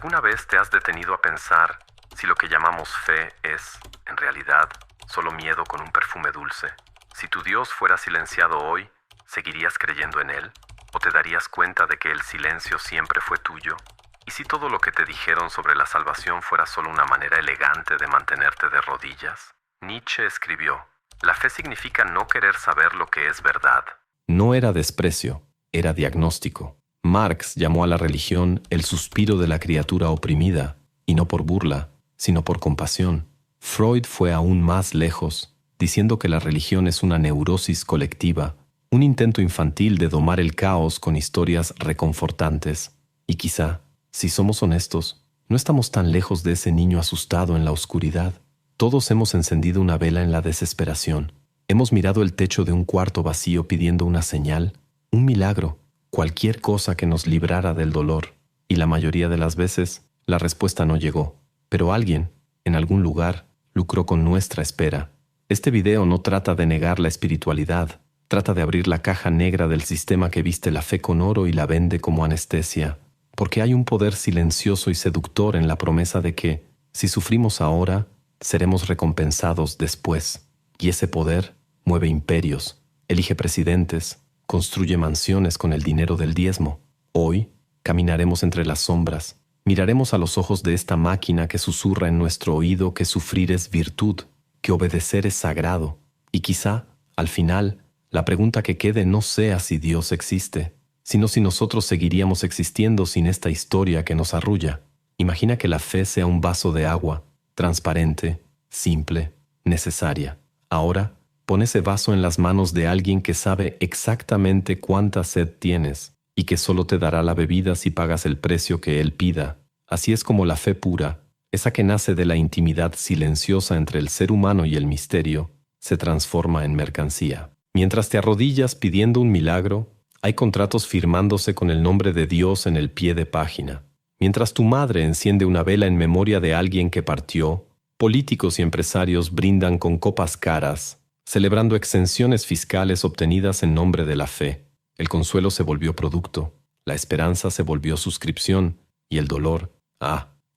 ¿Alguna vez te has detenido a pensar si lo que llamamos fe es, en realidad, solo miedo con un perfume dulce? Si tu Dios fuera silenciado hoy, ¿seguirías creyendo en Él? ¿O te darías cuenta de que el silencio siempre fue tuyo? ¿Y si todo lo que te dijeron sobre la salvación fuera solo una manera elegante de mantenerte de rodillas? Nietzsche escribió: la fe significa no querer saber lo que es verdad. No era desprecio, era diagnóstico. Marx llamó a la religión el suspiro de la criatura oprimida, y no por burla, sino por compasión. Freud fue aún más lejos, diciendo que la religión es una neurosis colectiva, un intento infantil de domar el caos con historias reconfortantes. Y quizá, si somos honestos, no estamos tan lejos de ese niño asustado en la oscuridad. Todos hemos encendido una vela en la desesperación. Hemos mirado el techo de un cuarto vacío pidiendo una señal, un milagro, cualquier cosa que nos librara del dolor. Y la mayoría de las veces, la respuesta no llegó. Pero alguien, en algún lugar, lucró con nuestra espera. Este video no trata de negar la espiritualidad, trata de abrir la caja negra del sistema que viste la fe con oro y la vende como anestesia. Porque hay un poder silencioso y seductor en la promesa de que, si sufrimos ahora, seremos recompensados después. Y ese poder mueve imperios, elige presidentes, construye mansiones con el dinero del diezmo. Hoy caminaremos entre las sombras, miraremos a los ojos de esta máquina que susurra en nuestro oído que sufrir es virtud, que obedecer es sagrado. Y quizá, al final, la pregunta que quede no sea si Dios existe, sino si nosotros seguiríamos existiendo sin esta historia que nos arrulla. Imagina que la fe sea un vaso de agua, transparente, simple, necesaria. Ahora, pon ese vaso en las manos de alguien que sabe exactamente cuánta sed tienes y que solo te dará la bebida si pagas el precio que él pida. Así es como la fe pura, esa que nace de la intimidad silenciosa entre el ser humano y el misterio, se transforma en mercancía. Mientras te arrodillas pidiendo un milagro, hay contratos firmándose con el nombre de Dios en el pie de página. Mientras tu madre enciende una vela en memoria de alguien que partió, políticos y empresarios brindan con copas caras, celebrando exenciones fiscales obtenidas en nombre de la fe. El consuelo se volvió producto, la esperanza se volvió suscripción, y el dolor,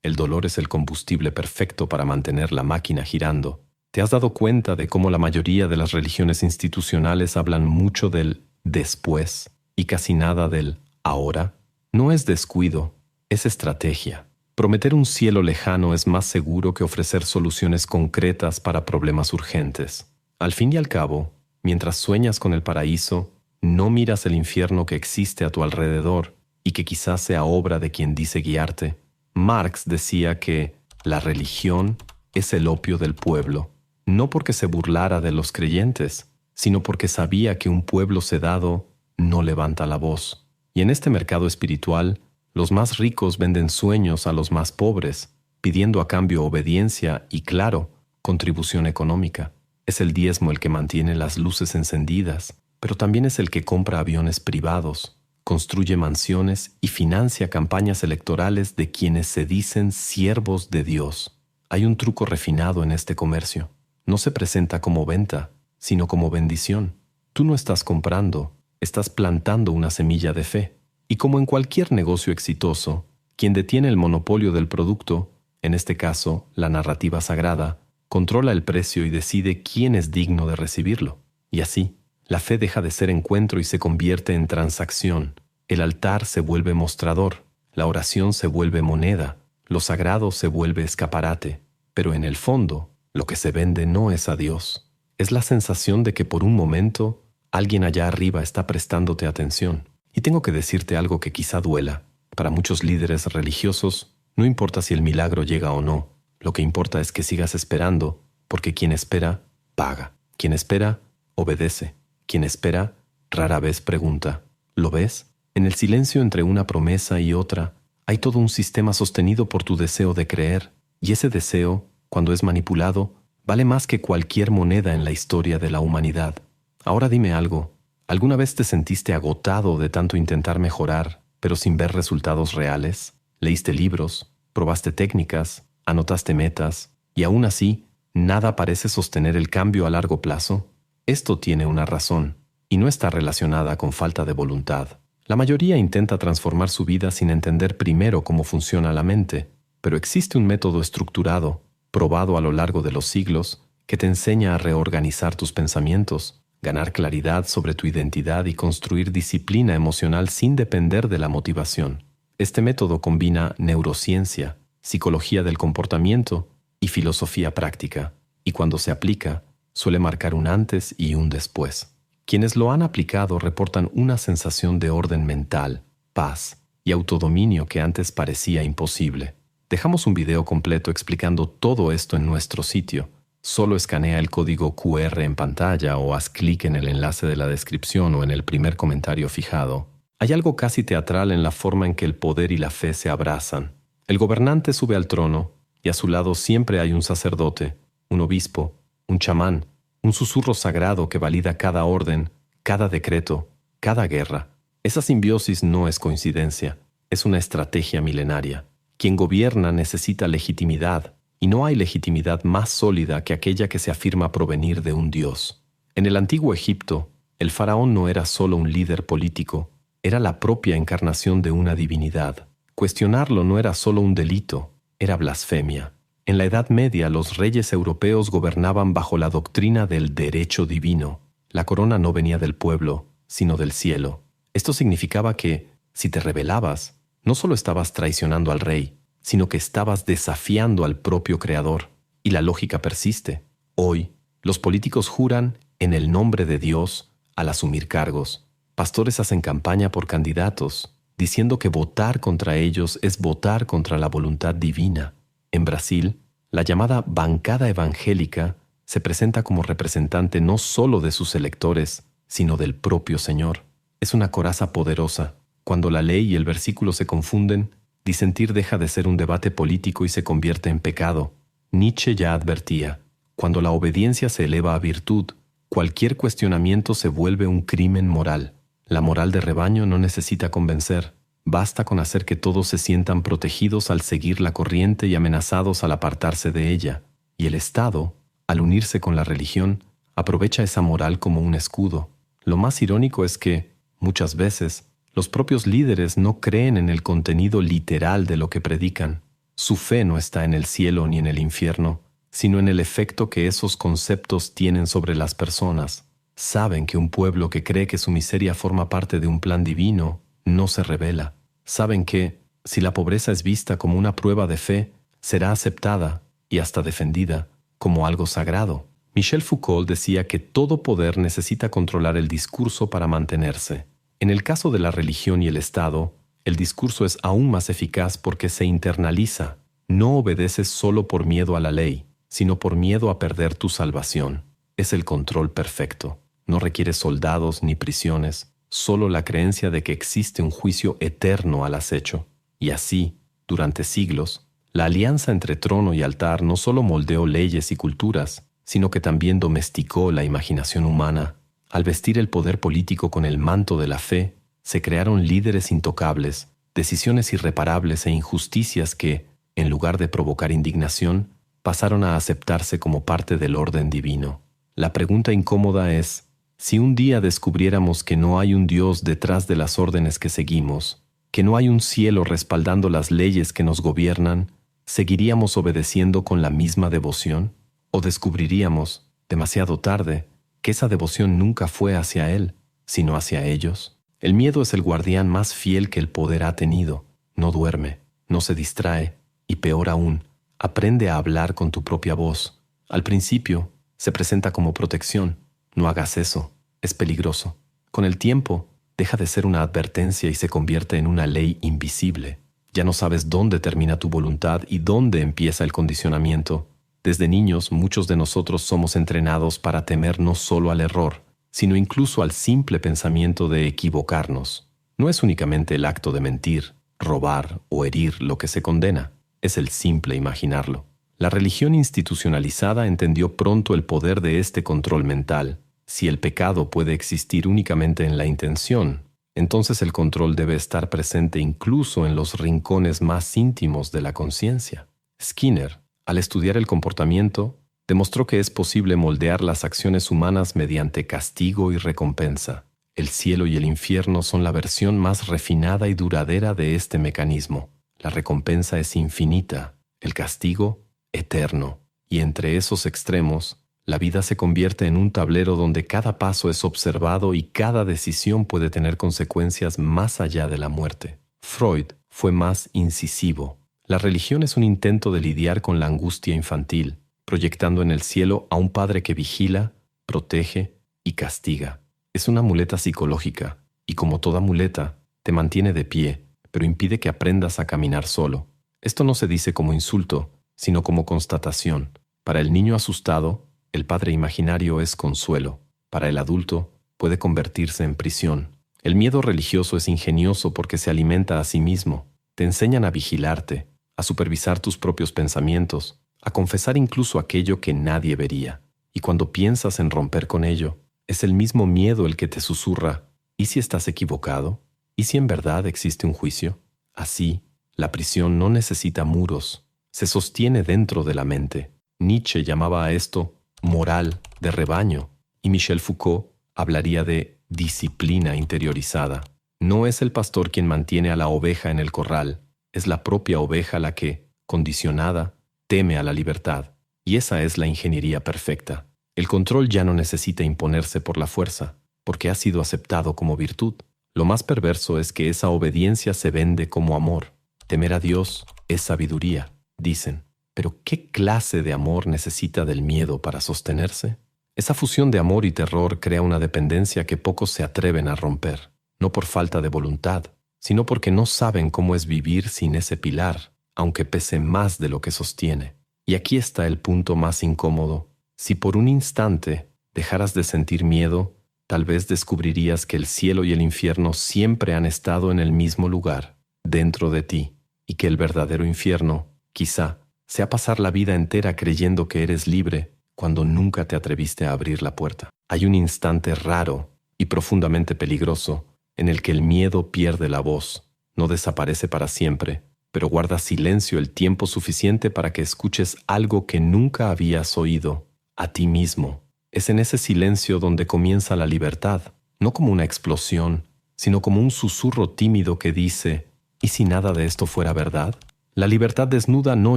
el dolor es el combustible perfecto para mantener la máquina girando. ¿Te has dado cuenta de cómo la mayoría de las religiones institucionales hablan mucho del después y casi nada del ahora? No es descuido, es estrategia. Prometer un cielo lejano es más seguro que ofrecer soluciones concretas para problemas urgentes. Al fin y al cabo, mientras sueñas con el paraíso, no miras el infierno que existe a tu alrededor y que quizás sea obra de quien dice guiarte. Marx decía que la religión es el opio del pueblo, no porque se burlara de los creyentes, sino porque sabía que un pueblo sedado no levanta la voz. Y en este mercado espiritual, los más ricos venden sueños a los más pobres, pidiendo a cambio obediencia y, claro, contribución económica. Es el diezmo el que mantiene las luces encendidas, pero también es el que compra aviones privados, construye mansiones y financia campañas electorales de quienes se dicen siervos de Dios. Hay un truco refinado en este comercio. No se presenta como venta, sino como bendición. Tú no estás comprando, estás plantando una semilla de fe. Y como en cualquier negocio exitoso, quien detiene el monopolio del producto, en este caso, la narrativa sagrada, controla el precio y decide quién es digno de recibirlo. Y así, la fe deja de ser encuentro y se convierte en transacción. El altar se vuelve mostrador, la oración se vuelve moneda, lo sagrado se vuelve escaparate. Pero en el fondo, lo que se vende no es a Dios. Es la sensación de que por un momento, alguien allá arriba está prestándote atención. Y tengo que decirte algo que quizá duela. Para muchos líderes religiosos, no importa si el milagro llega o no. Lo que importa es que sigas esperando, porque quien espera, paga. Quien espera, obedece. Quien espera, rara vez pregunta. ¿Lo ves? En el silencio entre una promesa y otra, hay todo un sistema sostenido por tu deseo de creer. Y ese deseo, cuando es manipulado, vale más que cualquier moneda en la historia de la humanidad. Ahora dime algo. ¿Alguna vez te sentiste agotado de tanto intentar mejorar, pero sin ver resultados reales? ¿Leíste libros, probaste técnicas, anotaste metas, y aún así, nada parece sostener el cambio a largo plazo? Esto tiene una razón, y no está relacionada con falta de voluntad. La mayoría intenta transformar su vida sin entender primero cómo funciona la mente, pero existe un método estructurado, probado a lo largo de los siglos, que te enseña a reorganizar tus pensamientos, ganar claridad sobre tu identidad y construir disciplina emocional sin depender de la motivación. Este método combina neurociencia, psicología del comportamiento y filosofía práctica, y cuando se aplica, suele marcar un antes y un después. Quienes lo han aplicado reportan una sensación de orden mental, paz y autodominio que antes parecía imposible. Dejamos un video completo explicando todo esto en nuestro sitio. Solo escanea el código QR en pantalla o haz clic en el enlace de la descripción o en el primer comentario fijado. Hay algo casi teatral en la forma en que el poder y la fe se abrazan. El gobernante sube al trono y a su lado siempre hay un sacerdote, un obispo, un chamán, un susurro sagrado que valida cada orden, cada decreto, cada guerra. Esa simbiosis no es coincidencia, es una estrategia milenaria. Quien gobierna necesita legitimidad, y no hay legitimidad más sólida que aquella que se afirma provenir de un dios. En el antiguo Egipto, el faraón no era solo un líder político, era la propia encarnación de una divinidad. Cuestionarlo no era solo un delito, era blasfemia. En la Edad Media, los reyes europeos gobernaban bajo la doctrina del derecho divino. La corona no venía del pueblo, sino del cielo. Esto significaba que, si te rebelabas, no solo estabas traicionando al rey, sino que estabas desafiando al propio Creador. Y la lógica persiste. Hoy, los políticos juran en el nombre de Dios al asumir cargos. Pastores hacen campaña por candidatos, diciendo que votar contra ellos es votar contra la voluntad divina. En Brasil, la llamada bancada evangélica se presenta como representante no solo de sus electores, sino del propio Señor. Es una coraza poderosa. Cuando la ley y el versículo se confunden, disentir deja de ser un debate político y se convierte en pecado. Nietzsche ya advertía, cuando la obediencia se eleva a virtud, cualquier cuestionamiento se vuelve un crimen moral. La moral de rebaño no necesita convencer. Basta con hacer que todos se sientan protegidos al seguir la corriente y amenazados al apartarse de ella. Y el Estado, al unirse con la religión, aprovecha esa moral como un escudo. Lo más irónico es que, muchas veces, los propios líderes no creen en el contenido literal de lo que predican. Su fe no está en el cielo ni en el infierno, sino en el efecto que esos conceptos tienen sobre las personas. Saben que un pueblo que cree que su miseria forma parte de un plan divino no se rebela. Saben que, si la pobreza es vista como una prueba de fe, será aceptada y hasta defendida como algo sagrado. Michel Foucault decía que todo poder necesita controlar el discurso para mantenerse. En el caso de la religión y el Estado, el discurso es aún más eficaz porque se internaliza. No obedeces solo por miedo a la ley, sino por miedo a perder tu salvación. Es el control perfecto. No requiere soldados ni prisiones, solo la creencia de que existe un juicio eterno al acecho. Y así, durante siglos, la alianza entre trono y altar no solo moldeó leyes y culturas, sino que también domesticó la imaginación humana. Al vestir el poder político con el manto de la fe, se crearon líderes intocables, decisiones irreparables e injusticias que, en lugar de provocar indignación, pasaron a aceptarse como parte del orden divino. La pregunta incómoda es, si un día descubriéramos que no hay un Dios detrás de las órdenes que seguimos, que no hay un cielo respaldando las leyes que nos gobiernan, ¿seguiríamos obedeciendo con la misma devoción? ¿O descubriríamos, demasiado tarde, que esa devoción nunca fue hacia Él, sino hacia ellos? El miedo es el guardián más fiel que el poder ha tenido. No duerme, no se distrae, y peor aún, aprende a hablar con tu propia voz. Al principio, se presenta como protección. No hagas eso, es peligroso. Con el tiempo, deja de ser una advertencia y se convierte en una ley invisible. Ya no sabes dónde termina tu voluntad y dónde empieza el condicionamiento. Desde niños, muchos de nosotros somos entrenados para temer no solo al error, sino incluso al simple pensamiento de equivocarnos. No es únicamente el acto de mentir, robar o herir lo que se condena, es el simple imaginarlo. La religión institucionalizada entendió pronto el poder de este control mental. Si el pecado puede existir únicamente en la intención, entonces el control debe estar presente incluso en los rincones más íntimos de la conciencia. Skinner, al estudiar el comportamiento, demostró que es posible moldear las acciones humanas mediante castigo y recompensa. El cielo y el infierno son la versión más refinada y duradera de este mecanismo. La recompensa es infinita, el castigo eterno. Y entre esos extremos, la vida se convierte en un tablero donde cada paso es observado y cada decisión puede tener consecuencias más allá de la muerte. Freud fue más incisivo. La religión es un intento de lidiar con la angustia infantil, proyectando en el cielo a un padre que vigila, protege y castiga. Es una muleta psicológica, y como toda muleta, te mantiene de pie, pero impide que aprendas a caminar solo. Esto no se dice como insulto, sino como constatación. Para el niño asustado, el padre imaginario es consuelo. Para el adulto, puede convertirse en prisión. El miedo religioso es ingenioso porque se alimenta a sí mismo. Te enseñan a vigilarte, a supervisar tus propios pensamientos, a confesar incluso aquello que nadie vería. Y cuando piensas en romper con ello, es el mismo miedo el que te susurra: ¿y si estás equivocado? ¿Y si en verdad existe un juicio? Así, la prisión no necesita muros, se sostiene dentro de la mente. Nietzsche llamaba a esto moral de rebaño, y Michel Foucault hablaría de disciplina interiorizada. No es el pastor quien mantiene a la oveja en el corral, es la propia oveja la que, condicionada, teme a la libertad. Y esa es la ingeniería perfecta. El control ya no necesita imponerse por la fuerza, porque ha sido aceptado como virtud. Lo más perverso es que esa obediencia se vende como amor. Temer a Dios es sabiduría, dicen. Pero ¿qué clase de amor necesita del miedo para sostenerse? Esa fusión de amor y terror crea una dependencia que pocos se atreven a romper, no por falta de voluntad, sino porque no saben cómo es vivir sin ese pilar, aunque pese más de lo que sostiene. Y aquí está el punto más incómodo. Si por un instante dejaras de sentir miedo, tal vez descubrirías que el cielo y el infierno siempre han estado en el mismo lugar, dentro de ti, y que el verdadero infierno, quizá, sea pasar la vida entera creyendo que eres libre cuando nunca te atreviste a abrir la puerta. Hay un instante raro y profundamente peligroso en el que el miedo pierde la voz, no desaparece para siempre, pero guarda silencio el tiempo suficiente para que escuches algo que nunca habías oído, a ti mismo. Es en ese silencio donde comienza la libertad, no como una explosión, sino como un susurro tímido que dice: ¿y si nada de esto fuera verdad? La libertad desnuda no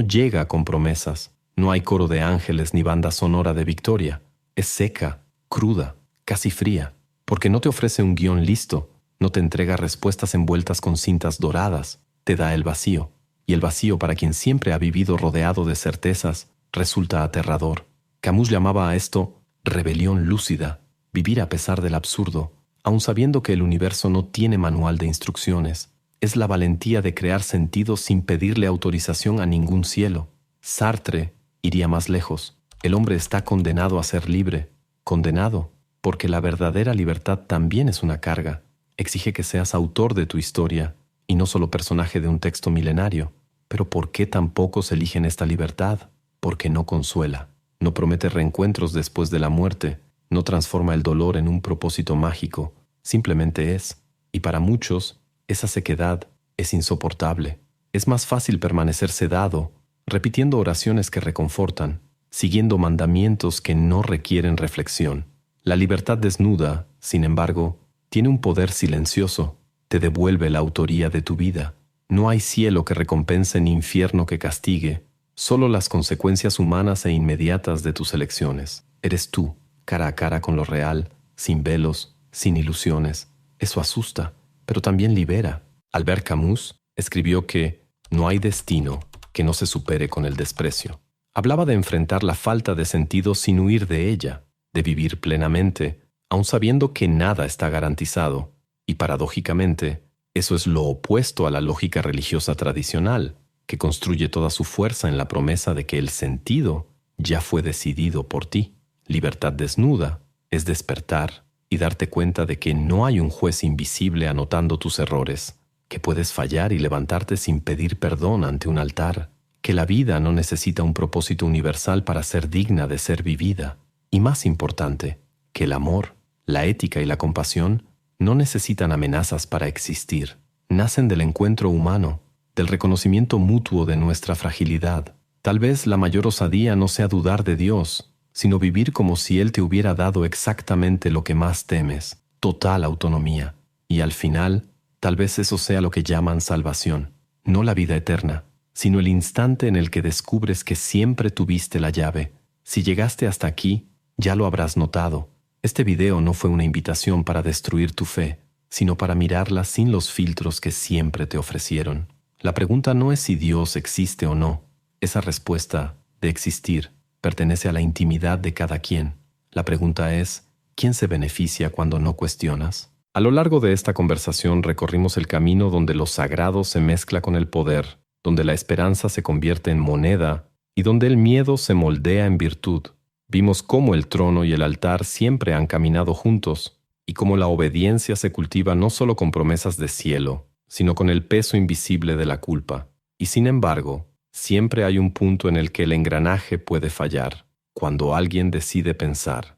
llega con promesas. No hay coro de ángeles ni banda sonora de victoria. Es seca, cruda, casi fría, porque no te ofrece un guión listo, no te entrega respuestas envueltas con cintas doradas, te da el vacío. Y el vacío, para quien siempre ha vivido rodeado de certezas, resulta aterrador. Camus llamaba a esto rebelión lúcida, vivir a pesar del absurdo, aun sabiendo que el universo no tiene manual de instrucciones. Es la valentía de crear sentido sin pedirle autorización a ningún cielo. Sartre iría más lejos. El hombre está condenado a ser libre. Condenado porque la verdadera libertad también es una carga. Exige que seas autor de tu historia y no solo personaje de un texto milenario. Pero ¿por qué tan pocos eligen esta libertad? Porque no consuela. No promete reencuentros después de la muerte. No transforma el dolor en un propósito mágico. Simplemente es. Y para muchos, esa sequedad es insoportable. Es más fácil permanecer sedado, repitiendo oraciones que reconfortan, siguiendo mandamientos que no requieren reflexión. La libertad desnuda, sin embargo, tiene un poder silencioso. Te devuelve la autoría de tu vida. No hay cielo que recompense ni infierno que castigue, solo las consecuencias humanas e inmediatas de tus elecciones. Eres tú, cara a cara con lo real, sin velos, sin ilusiones. Eso asusta, pero también libera. Albert Camus escribió que no hay destino que no se supere con el desprecio. Hablaba de enfrentar la falta de sentido sin huir de ella, de vivir plenamente, aun sabiendo que nada está garantizado. Y paradójicamente, eso es lo opuesto a la lógica religiosa tradicional, que construye toda su fuerza en la promesa de que el sentido ya fue decidido por ti. Libertad desnuda es despertar y darte cuenta de que no hay un juez invisible anotando tus errores, que puedes fallar y levantarte sin pedir perdón ante un altar, que la vida no necesita un propósito universal para ser digna de ser vivida, y más importante, que el amor, la ética y la compasión no necesitan amenazas para existir. Nacen del encuentro humano, del reconocimiento mutuo de nuestra fragilidad. Tal vez la mayor osadía no sea dudar de Dios, sino vivir como si Él te hubiera dado exactamente lo que más temes, total autonomía. Y al final, tal vez eso sea lo que llaman salvación. No la vida eterna, sino el instante en el que descubres que siempre tuviste la llave. Si llegaste hasta aquí, ya lo habrás notado. Este video no fue una invitación para destruir tu fe, sino para mirarla sin los filtros que siempre te ofrecieron. La pregunta no es si Dios existe o no. Esa respuesta de existir pertenece a la intimidad de cada quien. La pregunta es, ¿quién se beneficia cuando no cuestionas? A lo largo de esta conversación recorrimos el camino donde lo sagrado se mezcla con el poder, donde la esperanza se convierte en moneda y donde el miedo se moldea en virtud. Vimos cómo el trono y el altar siempre han caminado juntos y cómo la obediencia se cultiva no solo con promesas de cielo, sino con el peso invisible de la culpa. Y sin embargo, siempre hay un punto en el que el engranaje puede fallar, cuando alguien decide pensar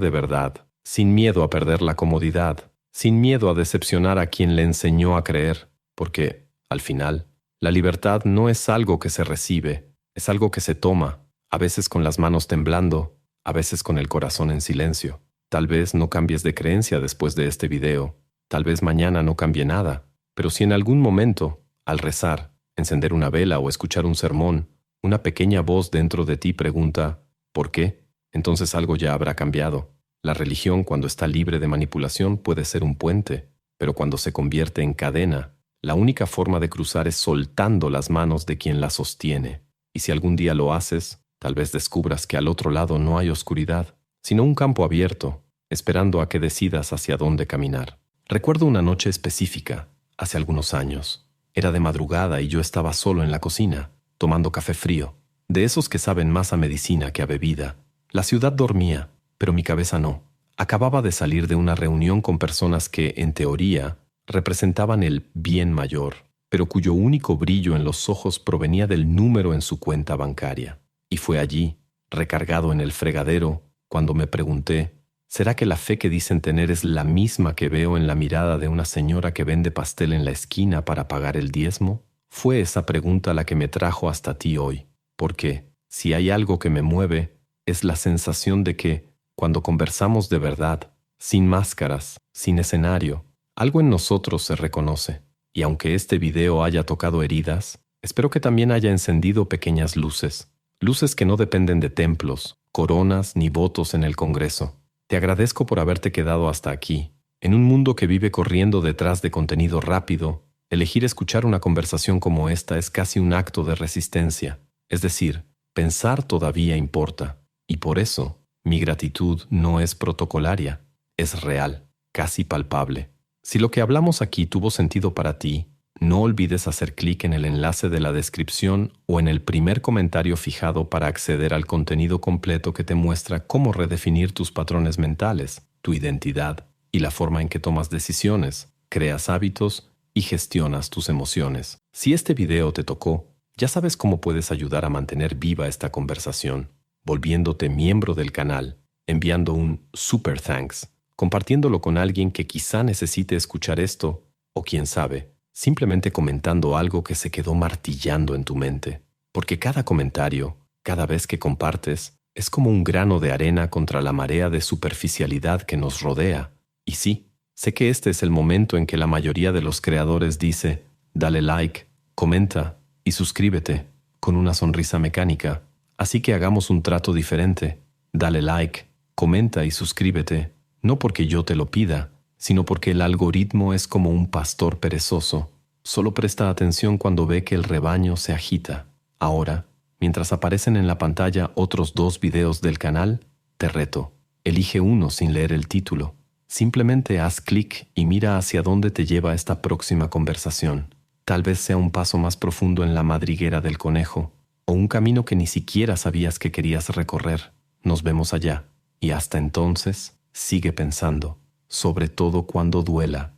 de verdad, sin miedo a perder la comodidad, sin miedo a decepcionar a quien le enseñó a creer, porque, al final, la libertad no es algo que se recibe, es algo que se toma, a veces con las manos temblando, a veces con el corazón en silencio. Tal vez no cambies de creencia después de este video, tal vez mañana no cambie nada, pero si en algún momento, al rezar, encender una vela o escuchar un sermón, una pequeña voz dentro de ti pregunta, ¿por qué? Entonces algo ya habrá cambiado. La religión, cuando está libre de manipulación, puede ser un puente, pero cuando se convierte en cadena, la única forma de cruzar es soltando las manos de quien la sostiene. Y si algún día lo haces, tal vez descubras que al otro lado no hay oscuridad, sino un campo abierto, esperando a que decidas hacia dónde caminar. Recuerdo una noche específica, hace algunos años. Era de madrugada y yo estaba solo en la cocina, tomando café frío, de esos que saben más a medicina que a bebida. La ciudad dormía, pero mi cabeza no. Acababa de salir de una reunión con personas que, en teoría, representaban el bien mayor, pero cuyo único brillo en los ojos provenía del número en su cuenta bancaria. Y fue allí, recargado en el fregadero, cuando me pregunté, ¿será que la fe que dicen tener es la misma que veo en la mirada de una señora que vende pastel en la esquina para pagar el diezmo? Fue esa pregunta la que me trajo hasta ti hoy, porque, si hay algo que me mueve, es la sensación de que, cuando conversamos de verdad, sin máscaras, sin escenario, algo en nosotros se reconoce. Y aunque este video haya tocado heridas, espero que también haya encendido pequeñas luces. Luces que no dependen de templos, coronas ni votos en el Congreso. Te agradezco por haberte quedado hasta aquí. En un mundo que vive corriendo detrás de contenido rápido, elegir escuchar una conversación como esta es casi un acto de resistencia. Es decir, pensar todavía importa. Y por eso, mi gratitud no es protocolaria, es real, casi palpable. Si lo que hablamos aquí tuvo sentido para ti, no olvides hacer clic en el enlace de la descripción o en el primer comentario fijado para acceder al contenido completo que te muestra cómo redefinir tus patrones mentales, tu identidad y la forma en que tomas decisiones, creas hábitos y gestionas tus emociones. Si este video te tocó, ya sabes cómo puedes ayudar a mantener viva esta conversación, volviéndote miembro del canal, enviando un super thanks, compartiéndolo con alguien que quizá necesite escuchar esto, o quién sabe, simplemente comentando algo que se quedó martillando en tu mente. Porque cada comentario, cada vez que compartes, es como un grano de arena contra la marea de superficialidad que nos rodea. Y sí, sé que este es el momento en que la mayoría de los creadores dice, dale like, comenta y suscríbete, con una sonrisa mecánica. Así que hagamos un trato diferente. Dale like, comenta y suscríbete, no porque yo te lo pida, sino porque el algoritmo es como un pastor perezoso. Solo presta atención cuando ve que el rebaño se agita. Ahora, mientras aparecen en la pantalla otros 2 videos del canal, te reto. Elige uno sin leer el título. Simplemente haz clic y mira hacia dónde te lleva esta próxima conversación. Tal vez sea un paso más profundo en la madriguera del conejo, o un camino que ni siquiera sabías que querías recorrer. Nos vemos allá. Y hasta entonces, sigue pensando, sobre todo cuando duela.